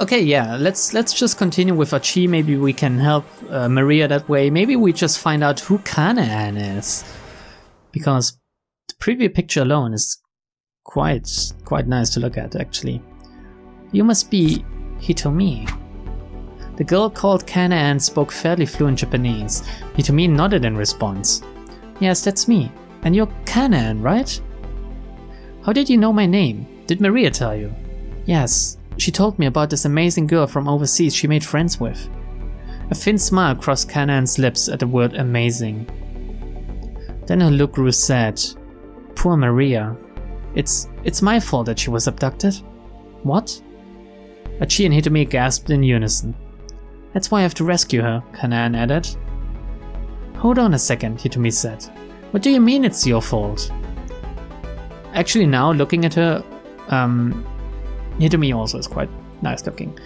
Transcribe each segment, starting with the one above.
Okay, yeah, let's just continue with Achi. Maybe we can help Maria that way. Maybe we just find out who Kanaan is. Because the preview picture alone is quite nice to look at, actually. You must be Hitomi. The girl called Kanaan spoke fairly fluent Japanese. Hitomi nodded in response. Yes, that's me. And you're Kanaan, right? How did you know my name? Did Maria tell you? Yes. She told me about this amazing girl from overseas she made friends with. A thin smile crossed Kanaan's lips at the word amazing. Then her look grew sad. Poor Maria. It's my fault that she was abducted. What? Achi and Hitomi gasped in unison. That's why I have to rescue her, Kanaan added. Hold on a second, Hitomi said. What do you mean it's your fault? Actually now, looking at her, Hitomi also is quite nice looking.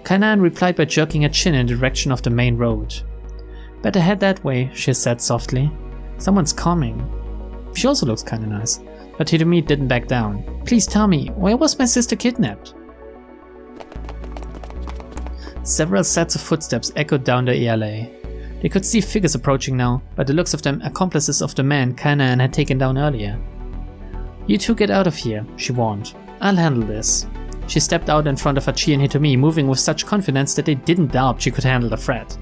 Kanaan replied by jerking her chin in the direction of the main road. Better head that way, she said softly. Someone's coming. She also looks kinda nice. But Hitomi didn't back down. Please tell me, why was my sister kidnapped? Several sets of footsteps echoed down the alley. They could see figures approaching now, by the looks of them accomplices of the man Kanaan had taken down earlier. You two get out of here, she warned. I'll handle this. She stepped out in front of Achi and Hitomi, moving with such confidence that they didn't doubt she could handle the threat.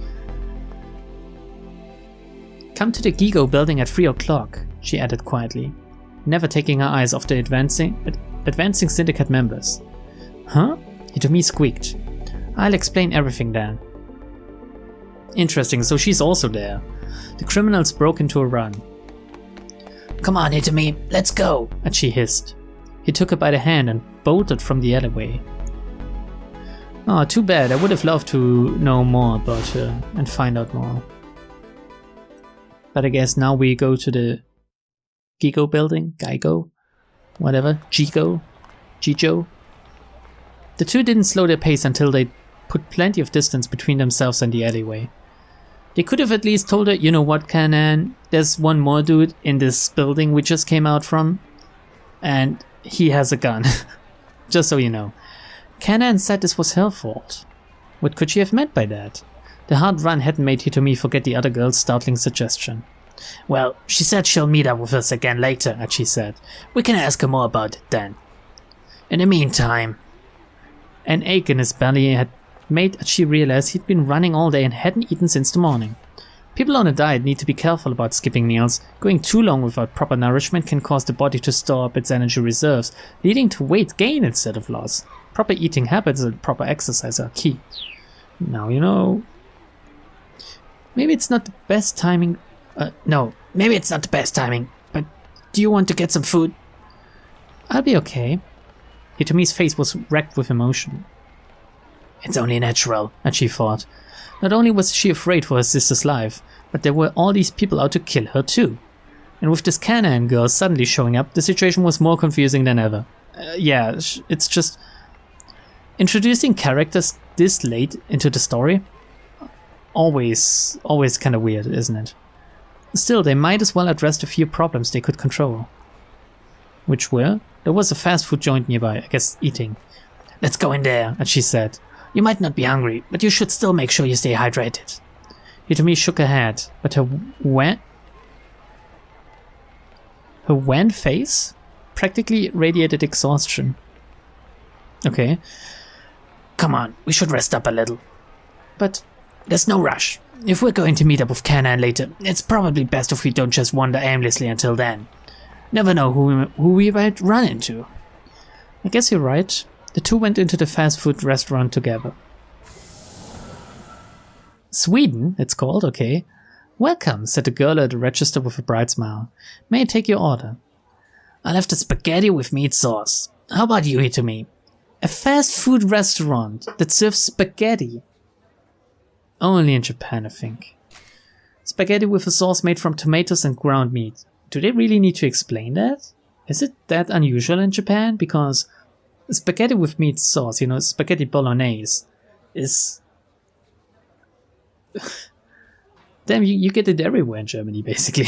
Come to the Gigo building at 3 o'clock, she added quietly, never taking her eyes off the advancing syndicate members. Huh? Hitomi squeaked. I'll explain everything then. Interesting, so she's also there. The criminals broke into a run. Come on, Hitomi, let's go, Achi hissed. He took her by the hand and bolted from the alleyway. Oh, too bad. I would have loved to know more about her and find out more. But I guess now we go to the Gigo building? Gigo? Whatever. Gigo? The two didn't slow their pace until they put plenty of distance between themselves and the alleyway. They could have at least told her, you know what, Kanaan, there's one more dude in this building we just came out from, and he has a gun. Just so you know. Kanaan said this was her fault. What could she have meant by that? The hard run hadn't made Hitomi forget the other girl's startling suggestion. Well, she said she'll meet up with us again later, Achi said. We can ask her more about it then. In the meantime... An ache in his belly had made Achi realize he'd been running all day and hadn't eaten since the morning. People on a diet need to be careful about skipping meals. Going too long without proper nourishment can cause the body to store up its energy reserves, leading to weight gain instead of loss. Proper eating habits and proper exercise are key. Now you know. Maybe it's not the best timing. Maybe it's not the best timing, but do you want to get some food? I'll be okay. Hitomi's face was wrecked with emotion. It's only natural, Achi thought. Not only was she afraid for her sister's life, but there were all these people out to kill her too. And with this Kanaan girl suddenly showing up, the situation was more confusing than ever. Yeah, it's just... Introducing characters this late into the story? Always kind of weird, isn't it? Still, they might as well address the few problems they could control. Which were? There was a fast food joint nearby, I guess eating. Let's go in there, Achi said. You might not be hungry, but you should still make sure you stay hydrated. Hitomi shook her head, but her wan face practically radiated exhaustion. Okay. Come on, we should rest up a little. But there's no rush. If we're going to meet up with Kanaan later, it's probably best if we don't just wander aimlessly until then. Never know who we might run into. I guess you're right. The two went into the fast food restaurant together. Sweden, it's called, okay. Welcome, said the girl at the register with a bright smile. May I take your order? I'll have the spaghetti with meat sauce. How about you, Hitomi? A fast food restaurant that serves spaghetti. Only in Japan, I think. Spaghetti with a sauce made from tomatoes and ground meat. Do they really need to explain that? Is it that unusual in Japan? Because spaghetti with meat sauce, you know, spaghetti bolognese, is... Damn, you get it everywhere in Germany, basically.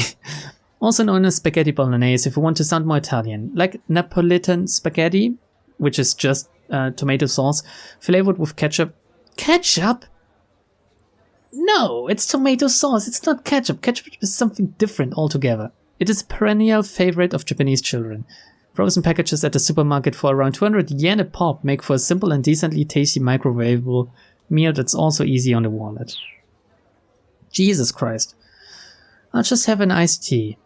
Also known as spaghetti bolognese if you want to sound more Italian. Like Napolitan spaghetti, which is just tomato sauce, flavored with ketchup. Ketchup? No, it's tomato sauce. It's not ketchup. Ketchup is something different altogether. It is a perennial favorite of Japanese children. Frozen packages at the supermarket for around 200 yen a pop make for a simple and decently tasty microwavable meal that's also easy on the wallet. Jesus Christ. I'll just have an iced tea.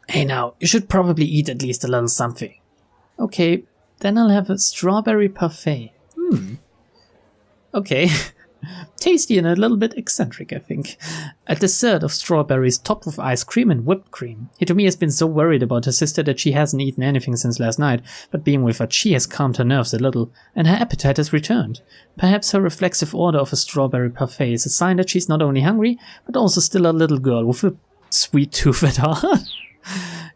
Hey now, you should probably eat at least a little something. Okay, then I'll have a strawberry parfait. Okay. Tasty and a little bit eccentric, I think. A dessert of strawberries topped with ice cream and whipped cream. Hitomi has been so worried about her sister that she hasn't eaten anything since last night, but being with Achi has calmed her nerves a little, and her appetite has returned. Perhaps her reflexive order of a strawberry parfait is a sign that she's not only hungry, but also still a little girl with a sweet tooth at heart.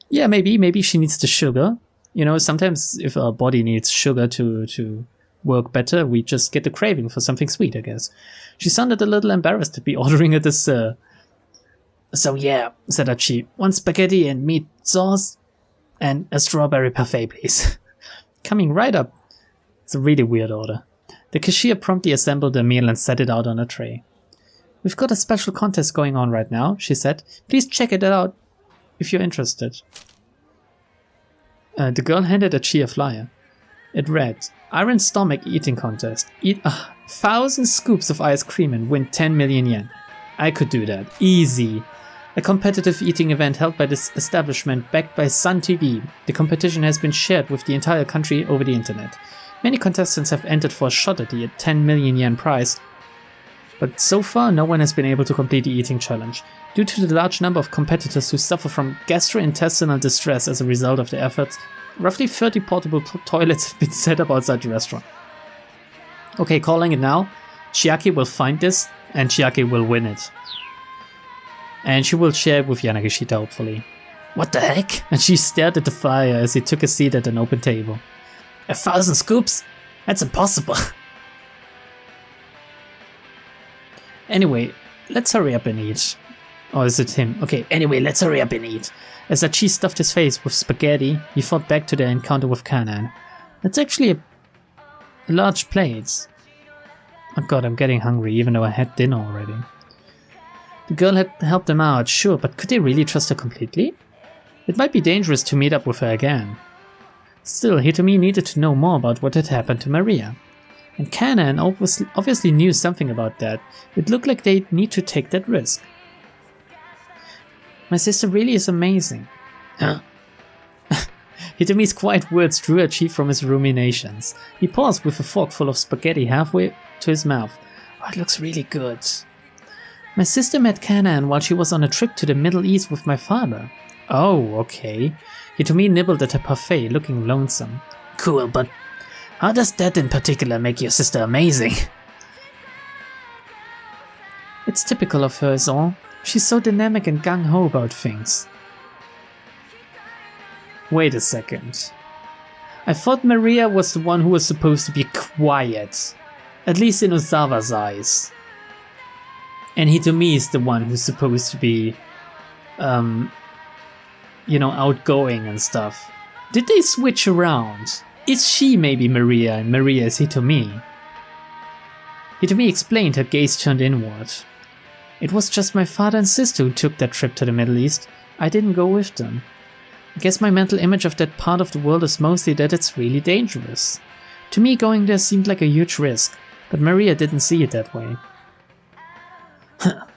Yeah, maybe she needs the sugar. You know, sometimes if our body needs sugar to work better, we just get the craving for something sweet, I guess. She sounded a little embarrassed to be ordering a dessert. So yeah, said Achi, 1 spaghetti and meat sauce and a strawberry parfait, please. Coming right up. It's a really weird order. The cashier promptly assembled the meal and set it out on a tray. We've got a special contest going on right now, she said. Please check it out if you're interested. The girl handed Achi a flyer. It read, Iron Stomach Eating Contest. Eat 1,000 scoops of ice cream and win 10 million yen. I could do that. Easy. A competitive eating event held by this establishment backed by Sun TV. The competition has been shared with the entire country over the internet. Many contestants have entered for a shot at the 10 million yen prize, but so far no one has been able to complete the eating challenge. Due to the large number of competitors who suffer from gastrointestinal distress as a result of their efforts, roughly 30 portable toilets have been set up outside the restaurant. Okay, calling it now. Chiaki will find this, and Chiaki will win it. And she will share it with Yanagishita, hopefully. What the heck? And she stared at the fire as he took a seat at an open table. 1,000 scoops? That's impossible. Anyway, let's hurry up and eat. Or is it him? Okay, anyway, let's hurry up and eat. As Achi stuffed his face with spaghetti, he thought back to their encounter with Kanan. That's actually a large plate. Oh god, I'm getting hungry, even though I had dinner already. The girl had helped them out, sure, but could they really trust her completely? It might be dangerous to meet up with her again. Still, Hitomi needed to know more about what had happened to Maria. And Kanan obviously knew something about that. It looked like they'd need to take that risk. My sister really is amazing. Huh? Hitomi's quiet words drew Achi from his ruminations. He paused with a fork full of spaghetti halfway to his mouth. Oh, it looks really good. My sister met Kanan while she was on a trip to the Middle East with my father. Oh, okay. Hitomi nibbled at her parfait, looking lonesome. Cool, but how does that in particular make your sister amazing? It's typical of her is all. She's so dynamic and gung-ho about things. Wait a second. I thought Maria was the one who was supposed to be quiet. At least in Osawa's eyes. And Hitomi is the one who's supposed to be, outgoing and stuff. Did they switch around? Is she maybe Maria and Maria is Hitomi? Hitomi explained, her gaze turned inward. It was just my father and sister who took that trip to the Middle East. I didn't go with them. I guess my mental image of that part of the world is mostly that it's really dangerous. To me, going there seemed like a huge risk, but Maria didn't see it that way.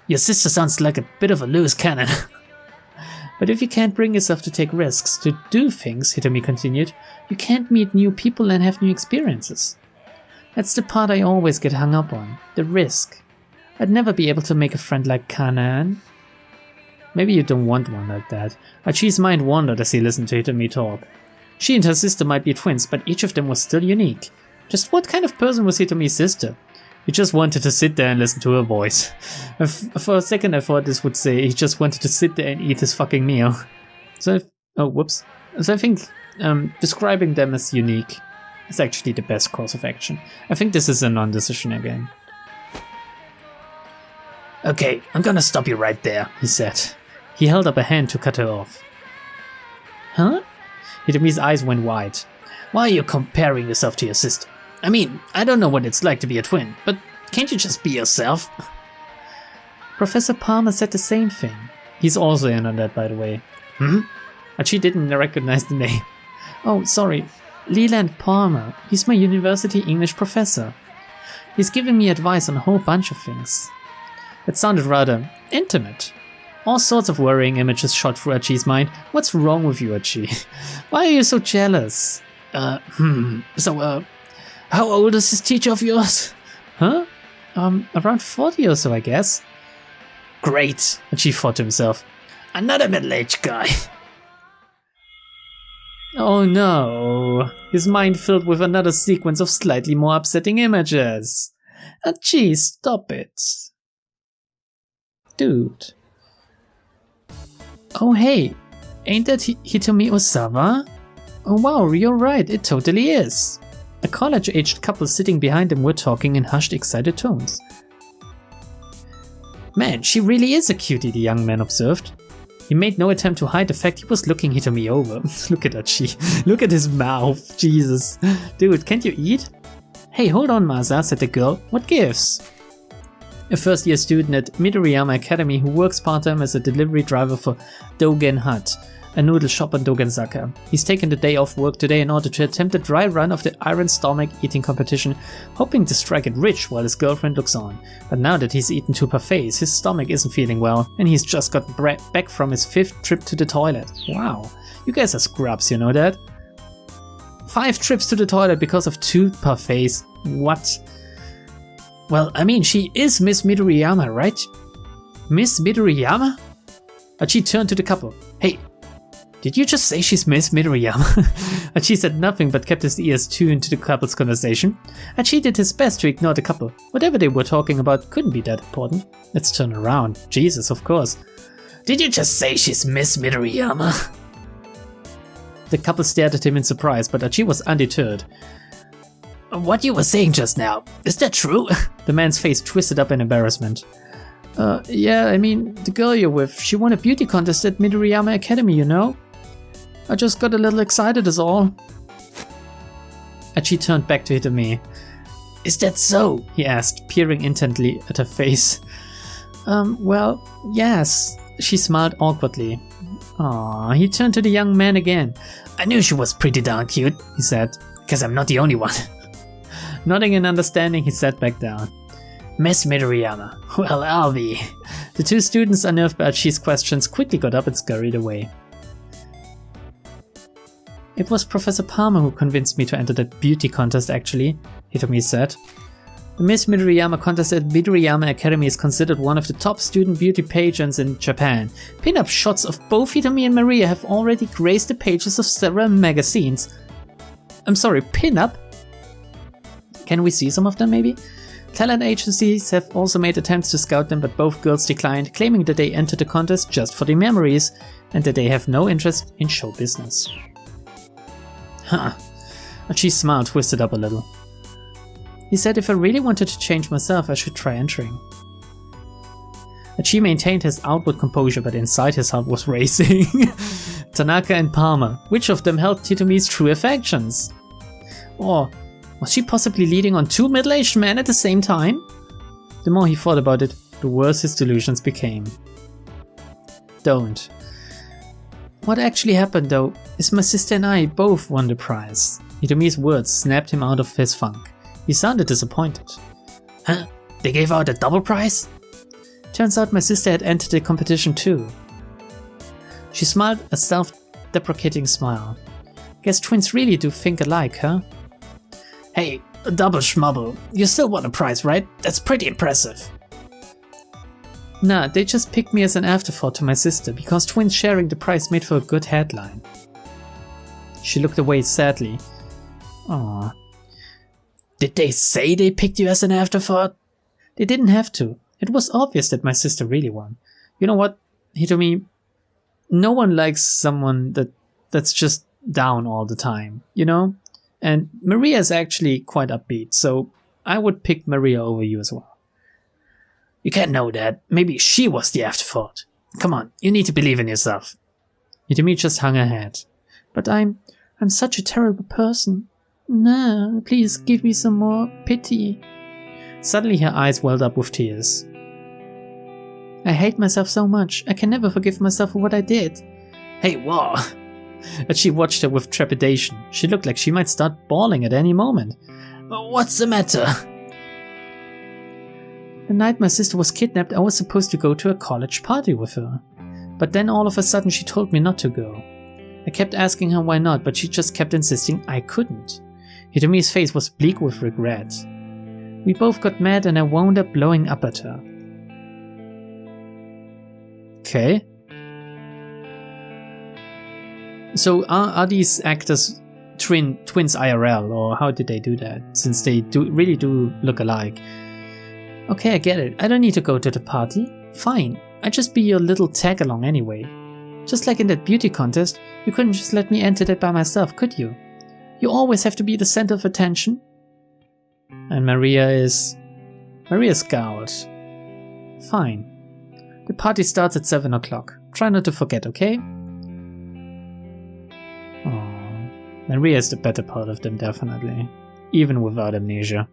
Your sister sounds like a bit of a loose cannon. But if you can't bring yourself to take risks, to do things, Hitomi continued, you can't meet new people and have new experiences. That's the part I always get hung up on, the risk. I'd never be able to make a friend like Kanan. Maybe you don't want one like that. Achi's mind wandered as he listened to Hitomi talk. She and her sister might be twins, but each of them was still unique. Just what kind of person was Hitomi's sister? He just wanted to sit there and listen to her voice. For a second I thought this would say he just wanted to sit there and eat his fucking meal. So I think describing them as unique is actually the best course of action. I think this is a non-decision again. Okay, I'm gonna stop you right there, he said. He held up a hand to cut her off. Huh? Hitomi's eyes went wide. Why are you comparing yourself to your sister? I mean, I don't know what it's like to be a twin, but can't you just be yourself? Professor Palmer said the same thing. He's also in on that, by the way. Achi didn't recognize the name. Oh, sorry. Leland Palmer. He's my university English professor. He's giving me advice on a whole bunch of things. It sounded rather intimate. All sorts of worrying images shot through Achi's mind. What's wrong with you, Achi? Why are you so jealous? So, how old is this teacher of yours? Huh? Around 40 or so, I guess. Great, Achi thought to himself. Another middle-aged guy. Oh no. His mind filled with another sequence of slightly more upsetting images. Achi, stop it. Dude. Oh hey, ain't that Hitomi Osawa? Oh wow, you're right, it totally is. A college-aged couple sitting behind them were talking in hushed, excited tones. Man, she really is a cutie, the young man observed. He made no attempt to hide the fact he was looking Hitomi over. Look at Achi. Look at his mouth. Jesus. Dude, can't you eat? Hey, hold on, Masa, said the girl. What gives? A first-year student at Midoriyama Academy who works part-time as a delivery driver for Dogen Hut, a noodle shop on Dogenzaka. He's taken the day off work today in order to attempt a dry run of the Iron Stomach eating competition, hoping to strike it rich while his girlfriend looks on. But now that he's eaten 2 parfaits, his stomach isn't feeling well, and he's just got back from his 5th trip to the toilet. Wow, you guys are scrubs, you know that? 5 trips to the toilet because of 2 parfaits. What? Well, I mean, she is Miss Midoriyama, right? Miss Midoriyama? Achi turned to the couple. Hey, did you just say she's Miss Midoriyama? Achi said nothing but kept his ears tuned to the couple's conversation. Achi did his best to ignore the couple. Whatever they were talking about couldn't be that important. Let's turn around. Jesus, of course. Did you just say she's Miss Midoriyama? The couple stared at him in surprise, but Achi was undeterred. What you were saying just now, is that true? The man's face twisted up in embarrassment. Yeah, I mean, the girl you're with, she won a beauty contest at Midoriyama Academy, you know? I just got a little excited is all. Achi turned back to Hitomi. Is that so? He asked, peering intently at her face. Well, yes. She smiled awkwardly. Aww, he turned to the young man again. I knew she was pretty darn cute, he said, because I'm not the only one. Nodding in understanding, he sat back down. Miss Midoriyama. Well, I'll be. The 2 students, unnerved by Achi's questions, quickly got up and scurried away. It was Professor Palmer who convinced me to enter that beauty contest, actually, Hitomi said. The Miss Midoriyama contest at Midoriyama Academy is considered one of the top student beauty pageants in Japan. Pin-up shots of both Hitomi and Maria have already graced the pages of several magazines. I'm sorry, pin-up? Can we see some of them, maybe? Talent agencies have also made attempts to scout them, but both girls declined, claiming that they entered the contest just for the memories and that they have no interest in show business. Huh. Achi's smile twisted up a little. He said if I really wanted to change myself, I should try entering. Achi maintained his outward composure, but inside his heart was racing. Tanaka and Palmer, which of them held Hitomi's true affections? Or was she possibly leading on 2 middle-aged men at the same time? The more he thought about it, the worse his delusions became. Don't. What actually happened, though, is my sister and I both won the prize. Hitomi's words snapped him out of his funk. He sounded disappointed. Huh? They gave out a double prize? Turns out my sister had entered the competition too. She smiled a self-deprecating smile. Guess twins really do think alike, huh? Hey, a double schmubble. You still won a prize, right? That's pretty impressive. Nah, they just picked me as an afterthought to my sister because twins sharing the prize made for a good headline. She looked away sadly. Aww. Did they say they picked you as an afterthought? They didn't have to. It was obvious that my sister really won. You know what, Hitomi? No one likes someone that's just down all the time, you know? And Maria is actually quite upbeat, so I would pick Maria over you as well. You can't know that. Maybe she was the afterthought. Come on, you need to believe in yourself. Hitomi just hung her head. But I'm I'm such a terrible person. No, please give me some more pity. Suddenly her eyes welled up with tears. I hate myself so much. I can never forgive myself for what I did. Hey, what? But she watched her with trepidation. She looked like she might start bawling at any moment. What's the matter? The night my sister was kidnapped, I was supposed to go to a college party with her. But then all of a sudden she told me not to go. I kept asking her why not, but she just kept insisting I couldn't. Hitomi's face was bleak with regret. We both got mad and I wound up blowing up at her. Okay. So are these actors twins IRL, or how did they do that? Since they really do look alike. Okay, I get it. I don't need to go to the party. Fine. I'd just be your little tag-along anyway. Just like in that beauty contest, you couldn't just let me enter that by myself, could you? You always have to be the center of attention. And Maria scowled. Fine. The party starts at 7 o'clock. Try not to forget, okay? Oh, Maria is the better part of them, definitely. Even without amnesia.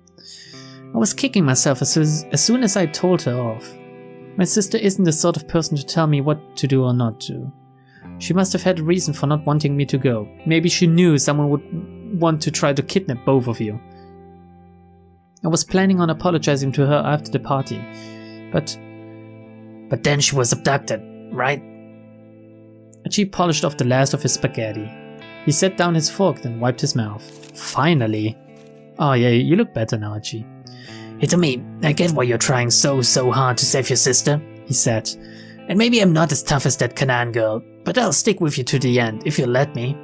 I was kicking myself as soon as I told her off. My sister isn't the sort of person to tell me what to do or not to. She must have had a reason for not wanting me to go. Maybe she knew someone would want to try to kidnap both of you. I was planning on apologizing to her after the party, but then she was abducted, right? Achi polished off the last of his spaghetti. He set down his fork, then wiped his mouth. Finally. Oh yeah, you look better now, Achi. Hitomi, I get why you're trying so hard to save your sister, he said. And maybe I'm not as tough as that Kanan girl, but I'll stick with you to the end, if you'll let me.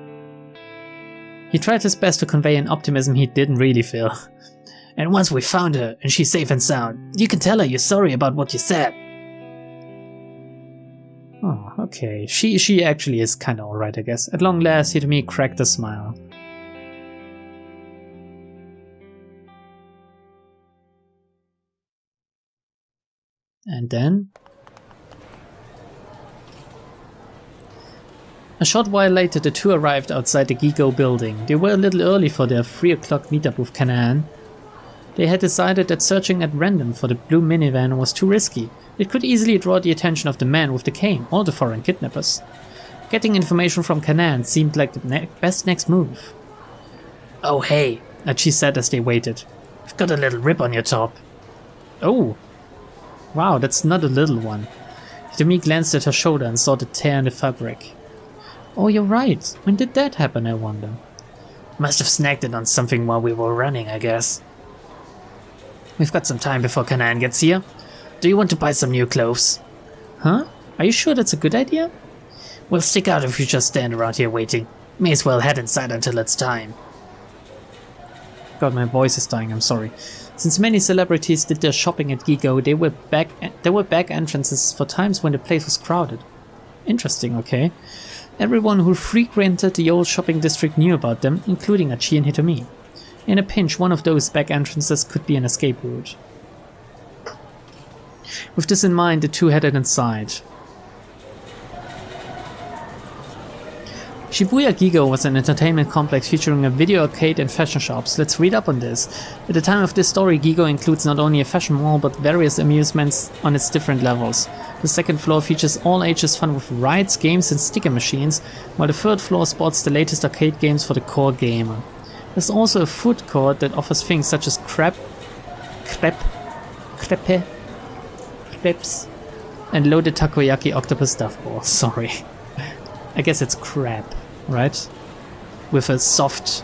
He tried his best to convey an optimism he didn't really feel. And once we found her, and she's safe and sound, you can tell her you're sorry about what you said. Oh, okay. She actually is kinda alright, I guess. At long last, Hitomi cracked a smile. And then... A short while later, the two arrived outside the Gigo building. They were a little early for their 3 o'clock meetup with Kanan. They had decided that searching at random for the blue minivan was too risky. It could easily draw the attention of the man with the cane or the foreign kidnappers. Getting information from Kanan seemed like the best next move. Oh hey, Achi said as they waited. You've got a little rip on your top. Oh. Wow, that's not a little one. Hitomi glanced at her shoulder and saw the tear in the fabric. Oh, you're right. When did that happen, I wonder? Must have snagged it on something while we were running, I guess. We've got some time before Kanan gets here. Do you want to buy some new clothes? Huh? Are you sure that's a good idea? We'll stick out if you just stand around here waiting. May as well head inside until it's time. God, my voice is dying, I'm sorry. Since many celebrities did their shopping at Gigo, there were back entrances for times when the place was crowded. Interesting, okay. Everyone who frequented the old shopping district knew about them, including Achi and Hitomi. In a pinch, one of those back entrances could be an escape route. With this in mind, the two headed inside. Shibuya Gigo was an entertainment complex featuring a video arcade and fashion shops. Let's read up on this. At the time of this story, Gigo includes not only a fashion mall but various amusements on its different levels. The second floor features all ages fun with rides, games and sticker machines, while the third floor sports the latest arcade games for the core gamer. There's also a food court that offers things such as crepes, and loaded takoyaki octopus stuffed balls. Sorry. I guess it's crab, right? With a soft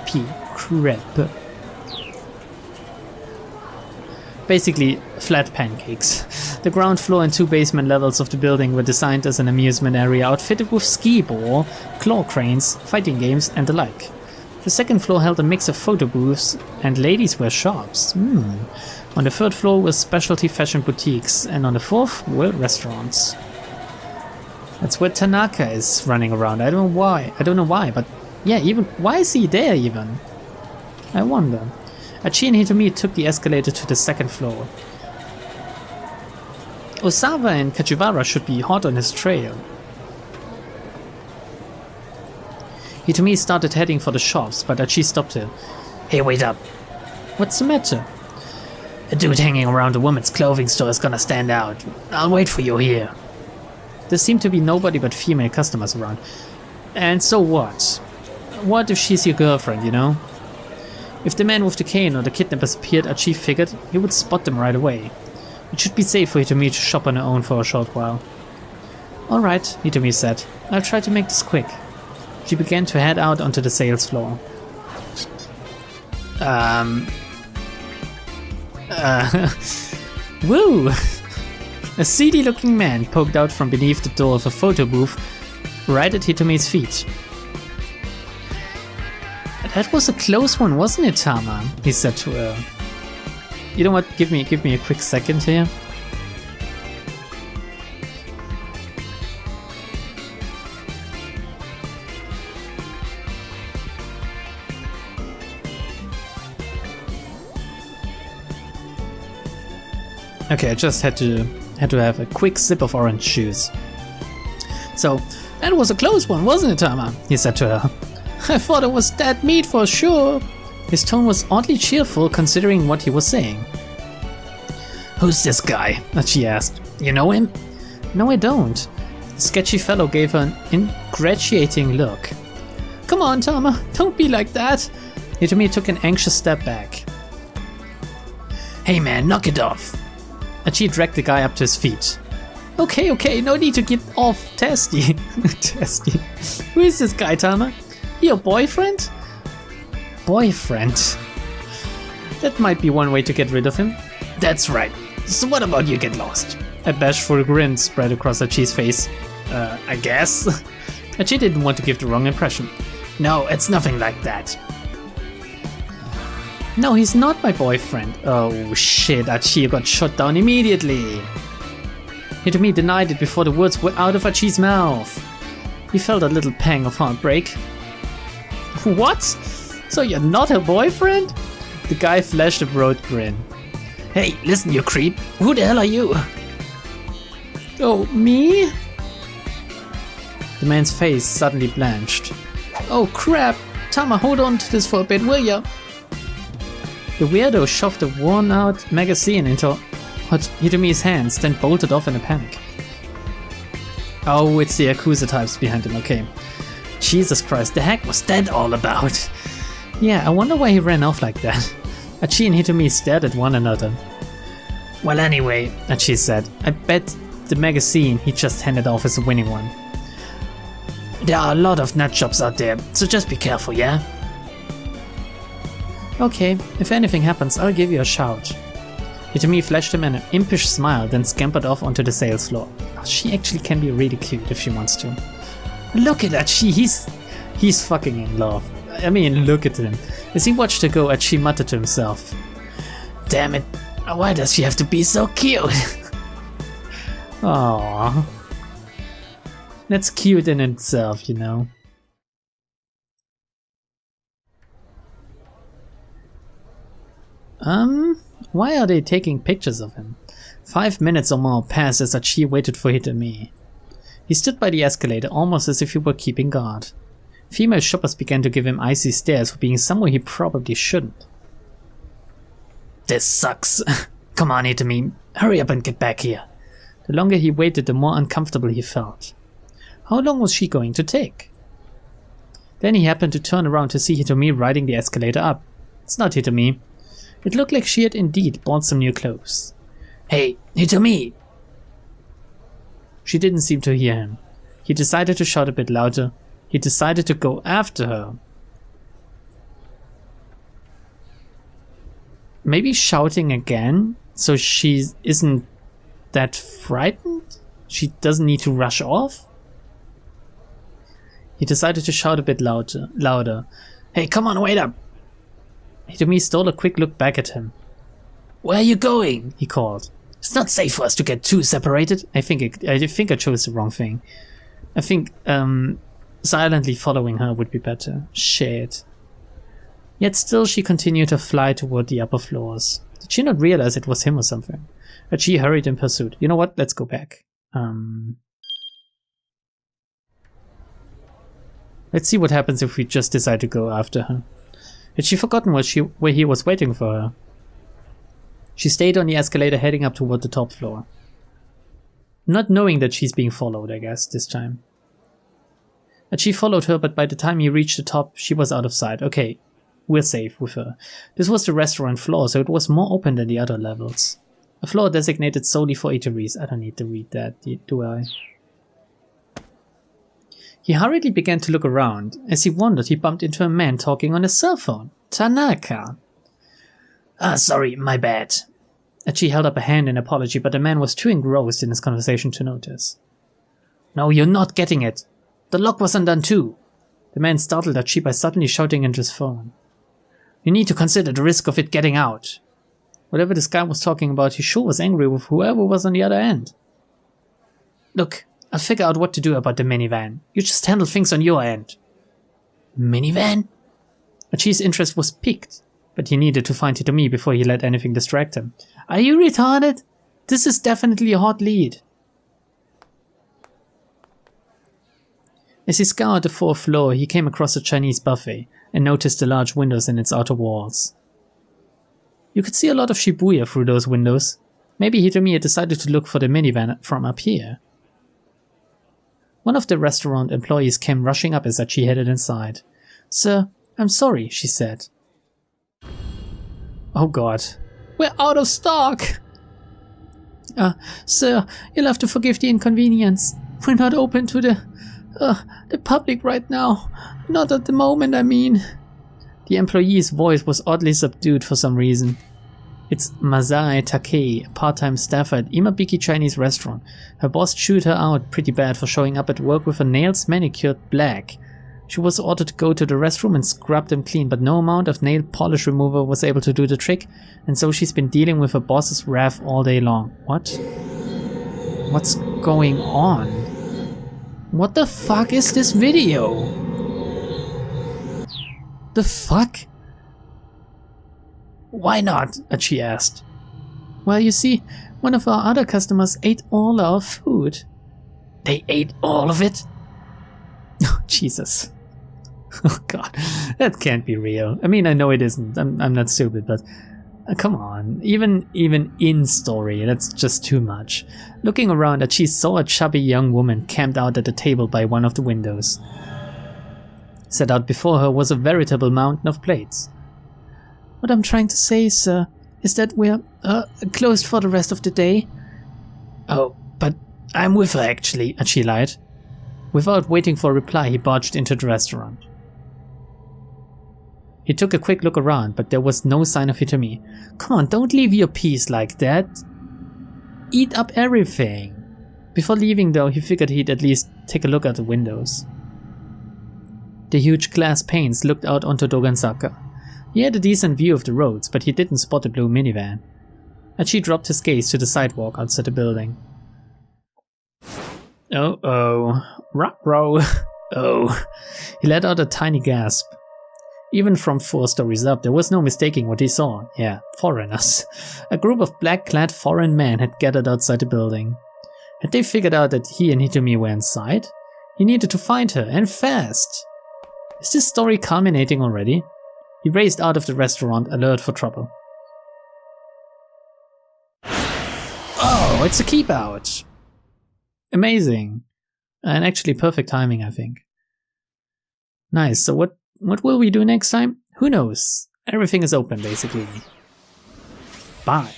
P. Crab. Basically, flat pancakes. The ground floor and 2 basement levels of the building were designed as an amusement area outfitted with ski ball, claw cranes, fighting games and the like. The second floor held a mix of photo booths and ladies' wear shops. On the third floor were specialty fashion boutiques, and on the fourth were restaurants. That's where Tanaka is running around. I don't know why, but yeah, even why is he there even? I wonder. Achi and Hitomi took the escalator to the second floor. Osawa and Kajiwara should be hot on his trail. Hitomi started heading for the shops, but Achi stopped her. Hey, wait up. What's the matter? A dude hanging around a woman's clothing store is gonna stand out. I'll wait for you here. There seemed to be nobody but female customers around. And so what? What if she's your girlfriend, you know? If the man with the cane or the kidnappers appeared, Achi figured he would spot them right away. It should be safe for Hitomi to shop on her own for a short while. Alright, Hitomi said. I'll try to make this quick. She began to head out onto the sales floor. Woo! A seedy looking man poked out from beneath the door of a photo booth right at Hitomi's feet. That was a close one, wasn't it, Tama? He said to her. You know what? Give me a quick second here. Okay, I just had to have a quick sip of orange juice. So, that was a close one, wasn't it, Tama? He said to her. I thought it was dead meat for sure. His tone was oddly cheerful considering what he was saying. Who's this guy? Achi asked. You know him? No, I don't. The sketchy fellow gave her an ingratiating look. Come on, Tama, don't be like that. Hitomi took an anxious step back. Hey man, knock it off. Achi dragged the guy up to his feet. Okay, no need to get off testy. Testy. Who is this guy, Tama? Your boyfriend? Boyfriend? That might be one way to get rid of him. That's right. So what about you get lost? A bashful grin spread across Achi's face. I guess? Achi didn't want to give the wrong impression. No, it's nothing like that. No, he's not my boyfriend. Oh shit, Achi got shot down immediately. Hitomi denied it before the words were out of Achi's mouth. He felt a little pang of heartbreak. What? So you're not her boyfriend? The guy flashed a broad grin. Hey, listen you creep. Who the hell are you? Oh, me? The man's face suddenly blanched. Oh crap! Tama, hold on to this for a bit, will ya? The weirdo shoved a worn-out magazine into Hitomi's hands, then bolted off in a panic. Oh, it's the Yakuza types behind him, okay. Jesus Christ, the heck was that all about? Yeah, I wonder why he ran off like that. Achi and Hitomi stared at one another. Well anyway, Achi said, I bet the magazine he just handed off is a winning one. There are a lot of nut shops out there, so just be careful, yeah? Okay, if anything happens, I'll give you a shout. Hitomi flashed him an impish smile, then scampered off onto the sales floor. She actually can be really cute if she wants to. Look at Achi, he's fucking in love. I mean, look at him. As he watched her go, Achi muttered to himself. Damn it, why does she have to be so cute? Aww. That's cute in itself, you know. Why are they taking pictures of him? 5 minutes or more passed as Achi waited for Hitomi. He stood by the escalator almost as if he were keeping guard. Female shoppers began to give him icy stares for being somewhere he probably shouldn't. This sucks. Come on, Hitomi. Hurry up and get back here. The longer he waited, the more uncomfortable he felt. How long was she going to take? Then he happened to turn around to see Hitomi riding the escalator up. It's not Hitomi. It looked like she had indeed bought some new clothes. Hey, Hitomi! She didn't seem to hear him. He decided to shout a bit louder. He decided to go after her. Maybe shouting again, so she isn't that frightened? She doesn't need to rush off? He decided to shout a bit louder. Hey, come on, wait up! Hitomi stole a quick look back at him. Where are you going? He called. It's not safe for us to get too separated. I think I chose the wrong thing. I think silently following her would be better. Shit. Yet still she continued to fly toward the upper floors. Did she not realize it was him or something? But she hurried in pursuit. You know what? Let's go back. Let's see what happens if we just decide to go after her. Had she forgotten where he was waiting for her? She stayed on the escalator heading up toward the top floor. Not knowing that she's being followed, I guess, this time. Achi followed her, but by the time he reached the top, she was out of sight. Okay, we're safe with her. This was the restaurant floor, so it was more open than the other levels. A floor designated solely for eateries. I don't need to read that, do I? He hurriedly began to look around. As he wandered, he bumped into a man talking on a cell phone. Tanaka. Sorry, my bad. Achi held up a hand in apology, but the man was too engrossed in his conversation to notice. No, you're not getting it. The lock was undone too. The man startled Achi by suddenly shouting into his phone. You need to consider the risk of it getting out. Whatever this guy was talking about, he sure was angry with whoever was on the other end. Look, I'll figure out what to do about the minivan. You just handle things on your end. Minivan? Achi's interest was piqued, but he needed to find Hitomi before he let anything distract him. Are you retarded? This is definitely a hot lead. As he scoured the 4th floor, he came across a Chinese buffet and noticed the large windows in its outer walls. You could see a lot of Shibuya through those windows. Maybe Hitomi had decided to look for the minivan from up here. One of the restaurant employees came rushing up as Achi headed inside. Sir, I'm sorry, she said. Oh god. We're out of stock! Sir, you'll have to forgive the inconvenience. We're not open to the public right now. Not at the moment, I mean. The employee's voice was oddly subdued for some reason. It's Masae Takei, a part-time staffer at Imabiki Chinese restaurant. Her boss chewed her out pretty bad for showing up at work with her nails manicured black. She was ordered to go to the restroom and scrub them clean, but no amount of nail polish remover was able to do the trick, and so she's been dealing with her boss's wrath all day long. What? What's going on? What the fuck is this video? The fuck? Why not? Achi asked. Well, you see, one of our other customers ate all our food. They ate all of it? Oh, Jesus. Oh god, that can't be real. I mean, I know it isn't. I'm not stupid, but come on. Even in story, that's just too much. Looking around, Achi saw a chubby young woman camped out at a table by one of the windows. Set out before her was a veritable mountain of plates. What I'm trying to say, sir, is that we're closed for the rest of the day. Oh, but I'm with her actually, Achi lied. Without waiting for a reply, he barged into the restaurant. He took a quick look around, but there was no sign of Hitomi. Come on, don't leave your piece like that. Eat up everything. Before leaving though, he figured he'd at least take a look at the windows. The huge glass panes looked out onto Dogansaka. He had a decent view of the roads, but he didn't spot a blue minivan. Achi dropped his gaze to the sidewalk outside the building. Oh. Ruh-roh. Oh. He let out a tiny gasp. Even from 4 stories up, there was no mistaking what he saw. Yeah, foreigners. A group of black-clad foreign men had gathered outside the building. Had they figured out that he and Hitomi were inside? He needed to find her, and fast. Is this story culminating already? He raced out of the restaurant, alert for trouble. Oh, it's a keep out! Amazing. And actually perfect timing, I think. Nice, so what will we do next time? Who knows? Everything is open, basically. Bye.